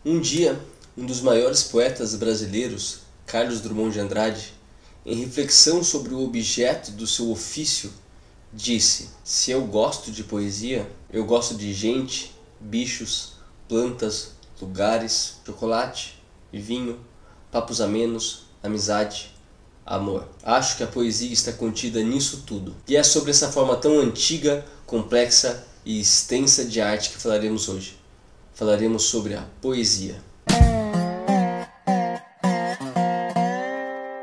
Um dia, um dos maiores poetas brasileiros, Carlos Drummond de Andrade, em reflexão sobre o objeto do seu ofício, disse: "Se eu gosto de poesia, eu gosto de gente, bichos, plantas, lugares, chocolate, vinho, papos amenos, amizade, amor. Acho que a poesia está contida nisso tudo." E é sobre essa forma tão antiga, complexa e extensa de arte que falaremos hoje. Falaremos sobre a poesia.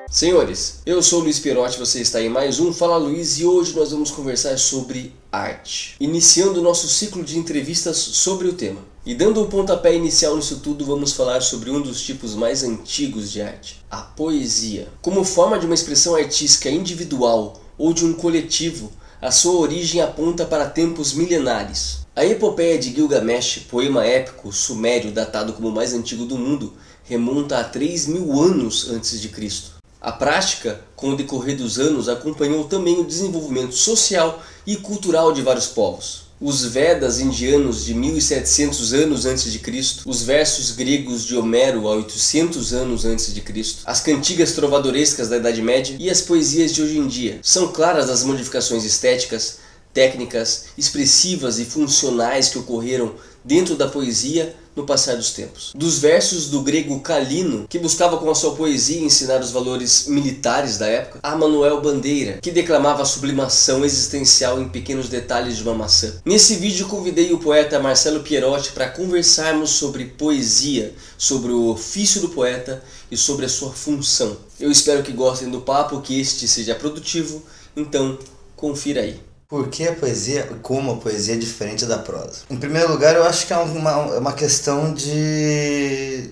Senhores, eu sou o Luiz Pierotti, você está em mais um Fala Luiz e hoje nós vamos conversar sobre arte, iniciando o nosso ciclo de entrevistas sobre o tema. E dando o pontapé inicial nisso tudo, vamos falar sobre um dos tipos mais antigos de arte, a poesia. Como forma de uma expressão artística individual ou de um coletivo, a sua origem aponta para tempos milenares. A epopeia de Gilgamesh, poema épico sumério datado como o mais antigo do mundo, remonta a 3.000 anos antes de Cristo. A prática, com o decorrer dos anos, acompanhou também o desenvolvimento social e cultural de vários povos. Os Vedas indianos de 1700 anos antes de Cristo, os versos gregos de Homero a 800 anos antes de Cristo, as cantigas trovadorescas da Idade Média e as poesias de hoje em dia são claras as modificações estéticas, técnicas, expressivas e funcionais que ocorreram dentro da poesia no passar dos tempos. Dos versos do grego Calino, que buscava com a sua poesia ensinar os valores militares da época, a Manuel Bandeira, que declamava a sublimação existencial em pequenos detalhes de uma maçã. Nesse vídeo convidei o poeta Marcelo Pierotti para conversarmos sobre poesia, sobre o ofício do poeta e sobre a sua função. Eu espero que gostem do papo, que este seja produtivo, então confira aí. Por que a poesia, como a poesia é diferente da prosa? Em primeiro lugar, eu acho que é uma questão de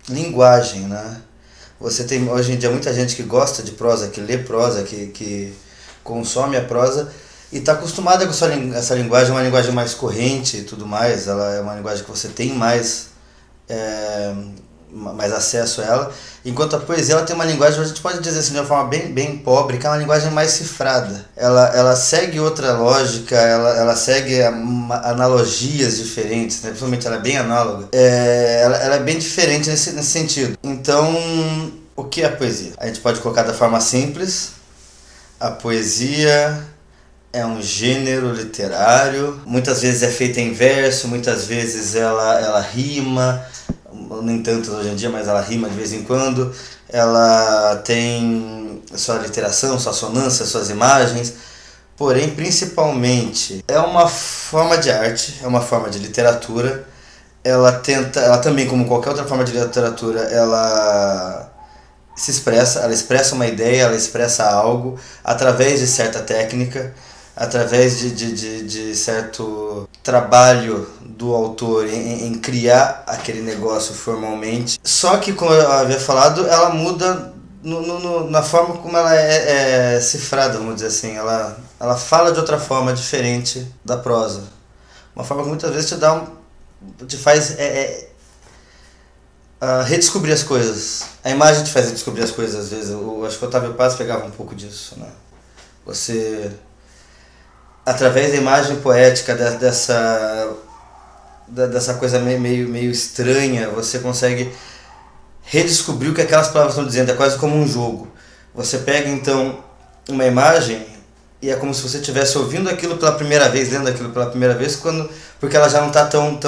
linguagem, né? Você tem hoje em dia muita gente que gosta de prosa, que lê prosa, que consome a prosa e está acostumada com essa linguagem, uma linguagem mais corrente e tudo mais. Ela é uma linguagem que você tem mais acesso a ela, enquanto a poesia ela tem uma linguagem, a gente pode dizer assim, de uma forma bem pobre, que é uma linguagem mais cifrada. Ela segue outra lógica, ela segue analogias diferentes, né? Principalmente ela é bem análoga. Ela é bem diferente nesse sentido. Então, o que é a poesia? A gente pode colocar da forma simples: a poesia é um gênero literário, muitas vezes é feita em verso, muitas vezes ela rima, nem tanto hoje em dia, mas ela rima de vez em quando, ela tem sua literação, sua assonância, suas imagens, porém, principalmente, é uma forma de arte, é uma forma de literatura. Ela também, como qualquer outra forma de literatura, ela expressa uma ideia, ela expressa algo através de certa técnica, através de certo trabalho do autor em criar aquele negócio formalmente. Só que, como eu havia falado, ela muda na forma como ela é cifrada, vamos dizer assim. Ela fala de outra forma diferente da prosa. Uma forma que muitas vezes te faz redescobrir as coisas. A imagem te faz redescobrir as coisas às vezes. Eu acho que o Otávio Paz pegava um pouco disso, né? Você, através da imagem poética dessa coisa meio estranha, você consegue redescobrir o que aquelas palavras estão dizendo. É quase como um jogo. Você pega então uma imagem e é como se você estivesse ouvindo aquilo pela primeira vez, lendo aquilo pela primeira vez, porque ela já não está tão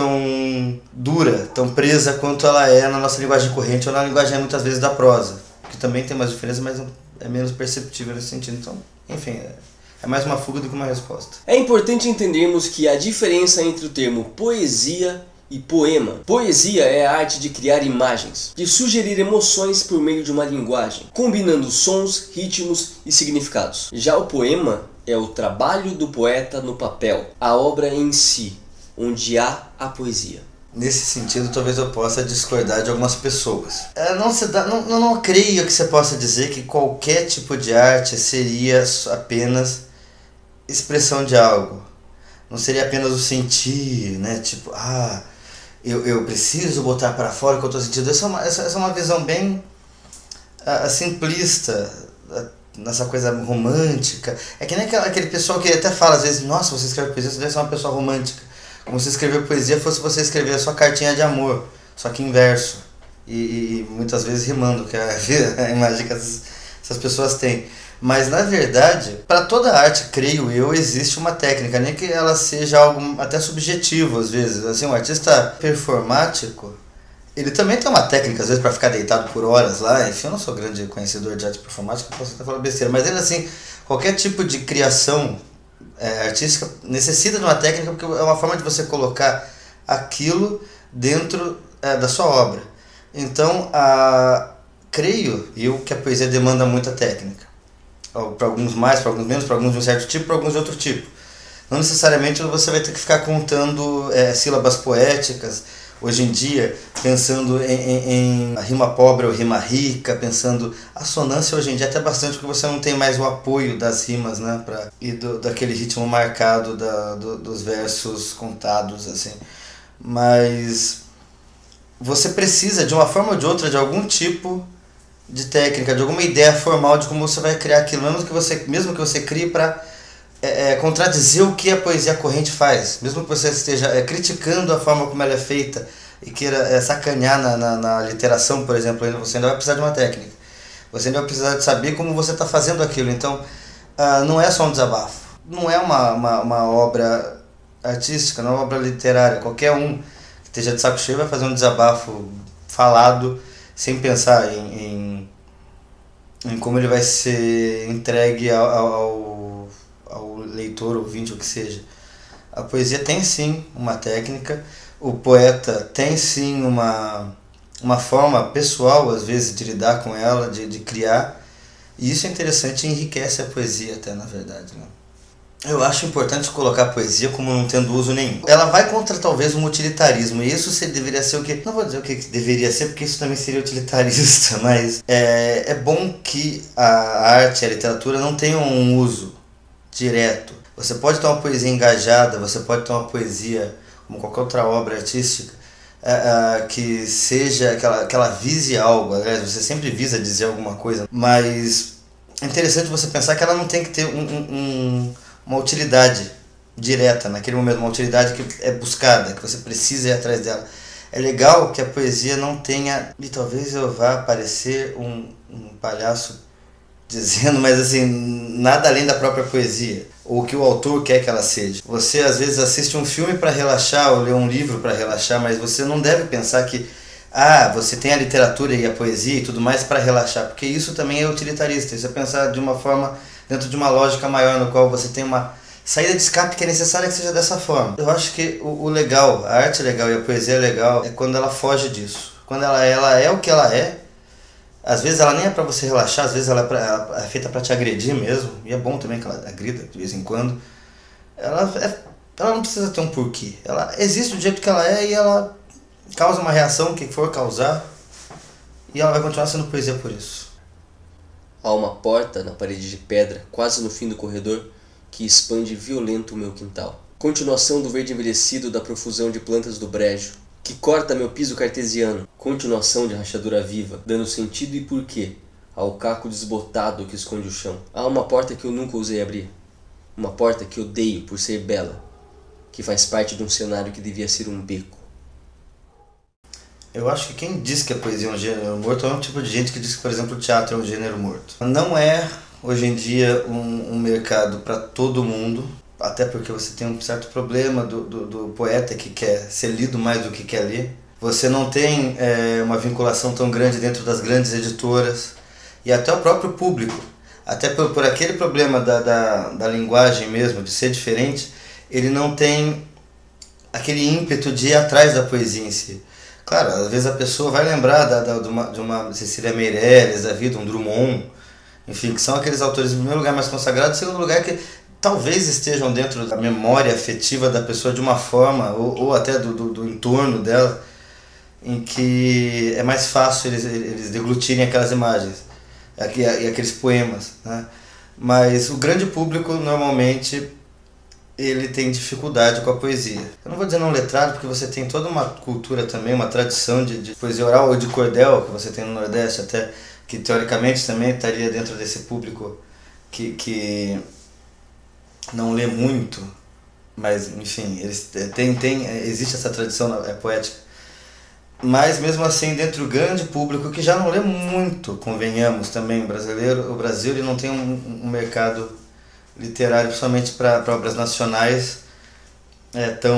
dura, tão presa quanto ela é na nossa linguagem corrente ou na linguagem muitas vezes da prosa, que também tem umas diferenças, mas é menos perceptível nesse sentido. Então, enfim, é mais uma fuga do que uma resposta. É importante entendermos que a diferença entre o termo poesia e poema. Poesia é a arte de criar imagens, de sugerir emoções por meio de uma linguagem, combinando sons, ritmos e significados. Já o poema é o trabalho do poeta no papel, a obra em si, onde há a poesia. Nesse sentido, talvez eu possa discordar de algumas pessoas. Não creio que você possa dizer que qualquer tipo de arte seria apenas expressão de algo. Não seria apenas o sentir, né? Tipo, eu preciso botar para fora o que eu estou sentindo. Essa é uma visão bem simplista, nessa coisa romântica. É que nem aquele pessoal que até fala às vezes: nossa, você escreve poesia, você deve ser uma pessoa romântica. Como se escrever poesia fosse você escrever a sua cartinha de amor, só que em verso. E muitas vezes rimando, que é a imagem que essas pessoas têm. Mas na verdade, para toda arte, creio eu, existe uma técnica, nem que ela seja algo até subjetivo às vezes. Assim, um artista performático, ele também tem uma técnica às vezes para ficar deitado por horas lá. Enfim, eu não sou grande conhecedor de arte performática, posso até falar besteira, mas ele assim, qualquer tipo de criação artística necessita de uma técnica, porque é uma forma de você colocar aquilo dentro da sua obra. Então, creio eu que a poesia demanda muita técnica. Para alguns mais, para alguns menos, para alguns de um certo tipo, para alguns de outro tipo. Não necessariamente você vai ter que ficar contando sílabas poéticas, hoje em dia, pensando em rima pobre ou rima rica, pensando... Assonância hoje em dia até bastante, porque você não tem mais o apoio das rimas, né? Daquele ritmo marcado dos versos contados, assim. Mas você precisa, de uma forma ou de outra, de algum tipo de técnica, de alguma ideia formal de como você vai criar aquilo, mesmo que você crie para contradizer o que a poesia corrente faz, mesmo que você esteja criticando a forma como ela é feita e queira sacanear na literação, por exemplo, você ainda vai precisar de uma técnica, você ainda vai precisar de saber como você está fazendo aquilo. Então não é só um desabafo, não é uma obra artística, não é uma obra literária. Qualquer um que esteja de saco cheio vai fazer um desabafo falado sem pensar em como ele vai ser entregue ao leitor, ouvinte, o que seja. A poesia tem sim uma técnica, o poeta tem sim uma forma pessoal, às vezes, de lidar com ela, de criar, e isso é interessante e enriquece a poesia até, na verdade, né? Eu acho importante colocar a poesia como não tendo uso nenhum. Ela vai contra talvez um utilitarismo, e isso deveria ser o que... Não vou dizer o que deveria ser, porque isso também seria utilitarista, mas é bom que a arte, a literatura não tenham um uso direto. Você pode ter uma poesia engajada, você pode ter uma poesia, como qualquer outra obra artística, que seja, que ela vise algo. Aliás, você sempre visa dizer alguma coisa, mas é interessante você pensar que ela não tem que ter uma utilidade direta naquele momento, uma utilidade que é buscada, que você precisa ir atrás dela. É legal que a poesia não tenha, e talvez eu vá parecer um palhaço dizendo, mas assim, nada além da própria poesia, ou o que o autor quer que ela seja. Você às vezes assiste um filme para relaxar, ou lê um livro para relaxar, mas você não deve pensar que você tem a literatura e a poesia e tudo mais para relaxar, porque isso também é utilitarista. Isso é pensar de uma forma, dentro de uma lógica maior, no qual você tem uma saída de escape que é necessária que seja dessa forma. Eu acho que o legal, a arte legal e a poesia legal é quando ela foge disso. Quando ela é o que ela é. Às vezes ela nem é pra você relaxar, às vezes ela é feita pra te agredir mesmo. E é bom também que ela agrida de vez em quando. Ela não precisa ter um porquê. Ela existe do jeito que ela é e ela causa uma reação, o que for causar. E ela vai continuar sendo poesia por isso. Há uma porta na parede de pedra, quase no fim do corredor, que expande violento o meu quintal. Continuação do verde envelhecido da profusão de plantas do brejo, que corta meu piso cartesiano. Continuação de rachadura viva, dando sentido e porquê ao caco desbotado que esconde o chão. Há uma porta que eu nunca ousei abrir. Uma porta que odeio por ser bela, que faz parte de um cenário que devia ser um beco. Eu acho que quem diz que a poesia é um gênero morto é um tipo de gente que diz que, por exemplo, o teatro é um gênero morto. Não é, hoje em dia, um mercado para todo mundo, até porque você tem um certo problema do poeta que quer ser lido mais do que quer ler. Você não tem uma vinculação tão grande dentro das grandes editoras e até o próprio público. Até por aquele problema da linguagem mesmo, de ser diferente, ele não tem aquele ímpeto de ir atrás da poesia em si. Claro, às vezes a pessoa vai lembrar de uma Cecília Meirelles, da vida, um Drummond, enfim, que são aqueles autores, em primeiro lugar, mais consagrados, em segundo lugar, que talvez estejam dentro da memória afetiva da pessoa de uma forma, ou até do entorno dela, em que é mais fácil eles deglutirem aquelas imagens e aqueles poemas, né? Mas o grande público, normalmente, ele tem dificuldade com a poesia. Eu não vou dizer não letrado, porque você tem toda uma cultura também, uma tradição de poesia oral ou de cordel, que você tem no Nordeste até, que teoricamente também estaria dentro desse público que não lê muito, mas enfim, eles existe essa tradição poética. Mas mesmo assim, dentro do grande público, que já não lê muito, convenhamos também, o Brasil ele não tem um mercado literário, principalmente para obras nacionais, tão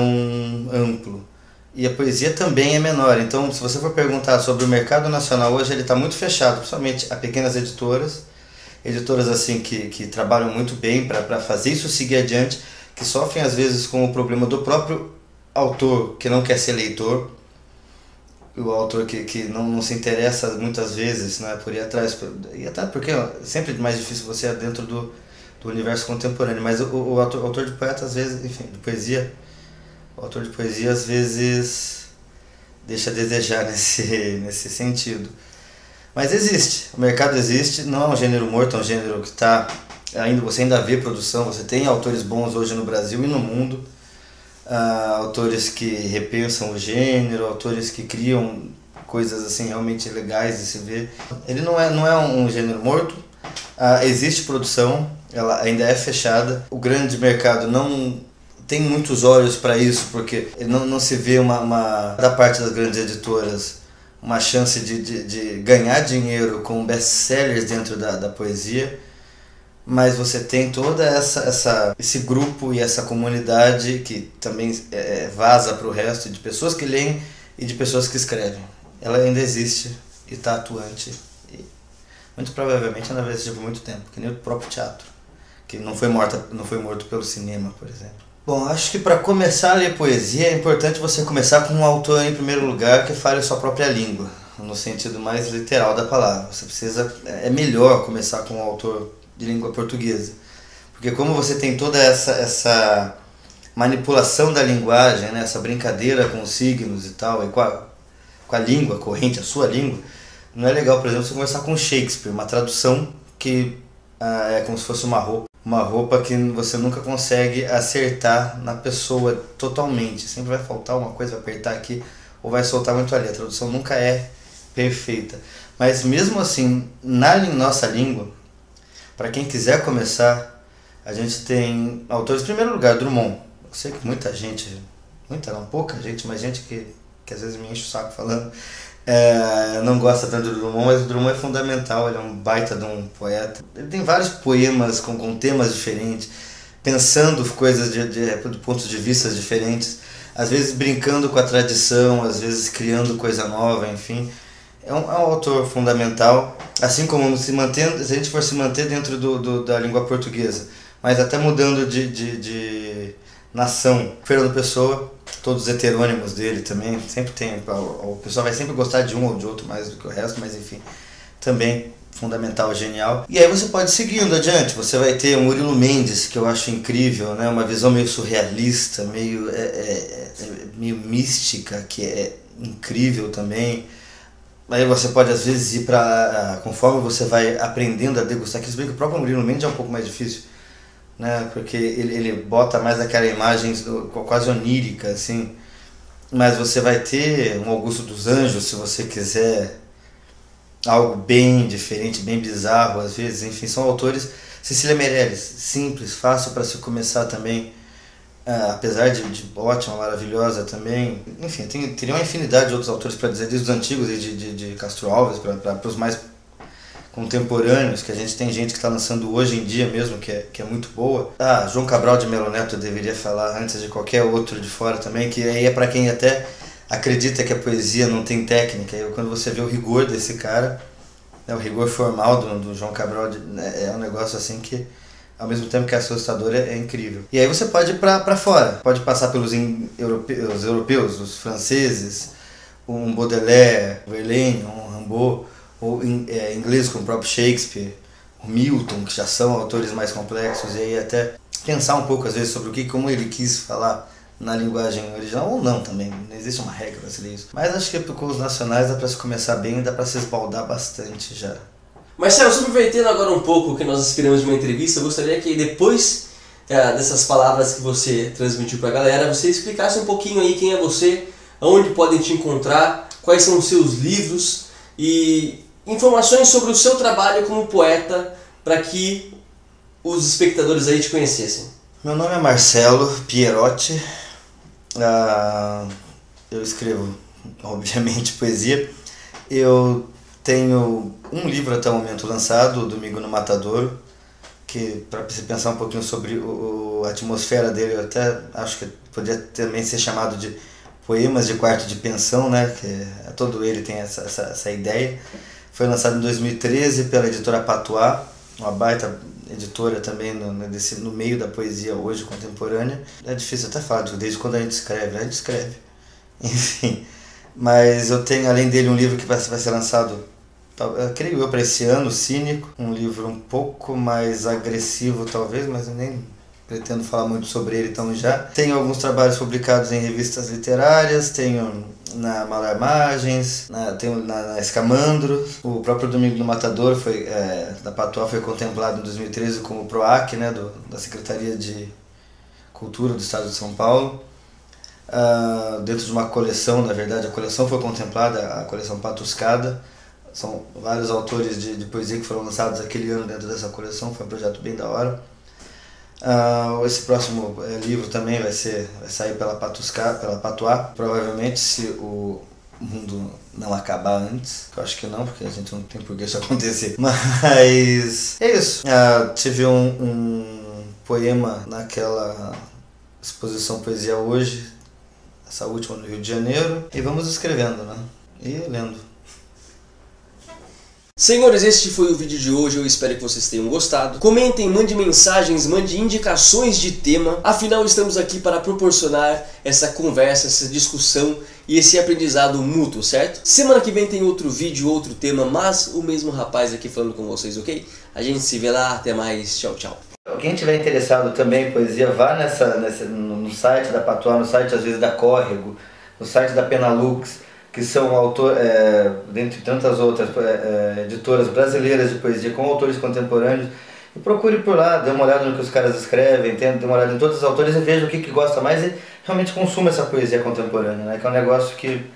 amplo. E a poesia também é menor. Então, se você for perguntar sobre o mercado nacional hoje, ele está muito fechado, principalmente a pequenas editoras assim que trabalham muito bem para fazer isso seguir adiante, que sofrem às vezes com o problema do próprio autor que não quer ser leitor, o autor que não se interessa muitas vezes, né, por ir atrás, e até porque é sempre mais difícil você ir dentro do universo contemporâneo, mas o autor de poeta às vezes, enfim, de poesia, o autor de poesia às vezes deixa a desejar nesse sentido. Mas existe, o mercado existe, não é um gênero morto, é um gênero que está você ainda vê produção, você tem autores bons hoje no Brasil e no mundo, autores que repensam o gênero, autores que criam coisas assim realmente legais de se ver. Ele não é um gênero morto, existe produção, ela ainda é fechada, o grande mercado não tem muitos olhos para isso, porque não se vê da parte das grandes editoras uma chance de ganhar dinheiro com best-sellers dentro da poesia, mas você tem toda esse grupo e essa comunidade que também vaza para o resto, de pessoas que leem e de pessoas que escrevem. Ela ainda existe e está atuante, e muito provavelmente ainda vai existir por muito tempo, que nem o próprio teatro, que não foi morto pelo cinema, por exemplo. Bom, acho que para começar a ler poesia é importante você começar com um autor em primeiro lugar que fale a sua própria língua, no sentido mais literal da palavra. É melhor começar com um autor de língua portuguesa, porque como você tem toda essa manipulação da linguagem, né, essa brincadeira com os signos e tal, e com a língua corrente, a sua língua, não é legal, por exemplo, você conversar com Shakespeare, uma tradução que é como se fosse uma roupa que você nunca consegue acertar na pessoa totalmente. Sempre vai faltar uma coisa, vai apertar aqui ou vai soltar muito ali. A tradução nunca é perfeita. Mas mesmo assim, na nossa língua, para quem quiser começar, a gente tem autores, em primeiro lugar, Drummond. Eu sei que pouca gente, mas gente que às vezes me enche o saco falando, não gosta tanto do Drummond, mas o Drummond é fundamental, ele é um baita de um poeta. Ele tem vários poemas com temas diferentes, pensando coisas de pontos de vista diferentes, às vezes brincando com a tradição, às vezes criando coisa nova, enfim. É um autor fundamental, assim como se a gente for se manter dentro da língua portuguesa, mas até mudando de nação. Fernando Pessoa, todos os heterônimos dele também, sempre tem, o pessoal vai sempre gostar de um ou de outro mais do que o resto, mas enfim, também fundamental, genial. E aí você pode ir seguindo adiante, você vai ter o Murilo Mendes, que eu acho incrível, né? Uma visão meio surrealista, meio mística, que é incrível também. Aí você pode às vezes ir para, conforme você vai aprendendo a degustar, que se bem que o próprio Murilo Mendes é um pouco mais difícil, né? Porque ele bota mais aquela imagem quase onírica, assim. Mas você vai ter um Augusto dos Anjos, se você quiser algo bem diferente, bem bizarro às vezes, enfim, são autores. Cecília Meirelles, simples, fácil para se começar também, apesar de ótima, maravilhosa também. Enfim, teria uma infinidade de outros autores para dizer, desde os antigos e de Castro Alves para os mais contemporâneos, que a gente tem gente que está lançando hoje em dia mesmo, que é muito boa. João Cabral de Melo Neto eu deveria falar antes de qualquer outro de fora também, que aí é para quem até acredita que a poesia não tem técnica. E quando você vê o rigor desse cara, o rigor formal do João Cabral, é um negócio assim que, ao mesmo tempo que é assustador, é incrível. E aí você pode ir para fora, pode passar pelos europeus, os franceses, um Baudelaire, Verlaine, um Rimbaud, ou inglês com o próprio Shakespeare, o Milton, que já são autores mais complexos, e aí até pensar um pouco às vezes sobre como ele quis falar na linguagem original, ou não também, não existe uma regra para ser isso. Mas acho que com os nacionais dá para se começar bem e dá para se esbaldar bastante já. Marcelo, só aproveitando agora um pouco o que nós esperamos de uma entrevista, eu gostaria que depois dessas palavras que você transmitiu para a galera, você explicasse um pouquinho aí quem é você, onde podem te encontrar, quais são os seus livros e informações sobre o seu trabalho como poeta, para que os espectadores aí te conhecessem. Meu nome é Marcelo Pierotti, eu escrevo obviamente, poesia. Eu tenho um livro até o momento lançado, o Domingo no Matadouro, que, para você pensar um pouquinho sobre a atmosfera dele, eu até acho que poderia também ser chamado de Poemas de Quarto de Pensão, né? Que todo ele tem essa ideia. Foi lançado em 2013 pela editora Patois, uma baita editora também no meio da poesia hoje contemporânea. É difícil até falar desde quando a gente escreve. Enfim, mas eu tenho além dele um livro que vai ser lançado, creio eu, para esse ano, Cínico, um livro um pouco mais agressivo talvez, mas eu nem pretendo falar muito sobre ele então já. Tenho alguns trabalhos publicados em revistas literárias, tenho na Malarmagens, tenho na Escamandro. O próprio Domingo no Matadouro da Patois foi contemplado em 2013 como o PROAC, né, da Secretaria de Cultura do Estado de São Paulo. Dentro de uma coleção, na verdade a coleção foi contemplada, a coleção Patuscada. São vários autores de poesia que foram lançados aquele ano dentro dessa coleção, foi um projeto bem da hora. Esse próximo livro também vai sair pela Patois, provavelmente, se o mundo não acabar antes, que eu acho que não, porque a gente não tem por que isso acontecer. Mas é isso. Tive um poema naquela exposição Poesia Hoje, essa última no Rio de Janeiro, e vamos escrevendo, né? E lendo. Senhores, este foi o vídeo de hoje, eu espero que vocês tenham gostado. Comentem, mande mensagens, mande indicações de tema. Afinal, estamos aqui para proporcionar essa conversa, essa discussão e esse aprendizado mútuo, certo? Semana que vem tem outro vídeo, outro tema, mas o mesmo rapaz aqui falando com vocês, ok? A gente se vê lá, até mais, tchau, tchau. Quem tiver interessado também em poesia, vá no site da Patois, no site às vezes da Córrego, no site da Penalux, que são dentre tantas outras editoras brasileiras de poesia com autores contemporâneos, e procure por lá, dê uma olhada no que os caras escrevem, dê uma olhada em todos os autores e veja o que gosta mais e realmente consuma essa poesia contemporânea, né? Que é um negócio que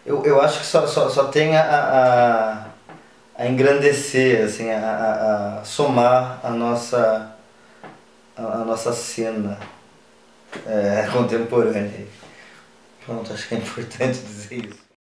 eu acho que só tem a engrandecer, assim, a somar a nossa cena contemporânea. Pronto, acho que é importante dizer isso.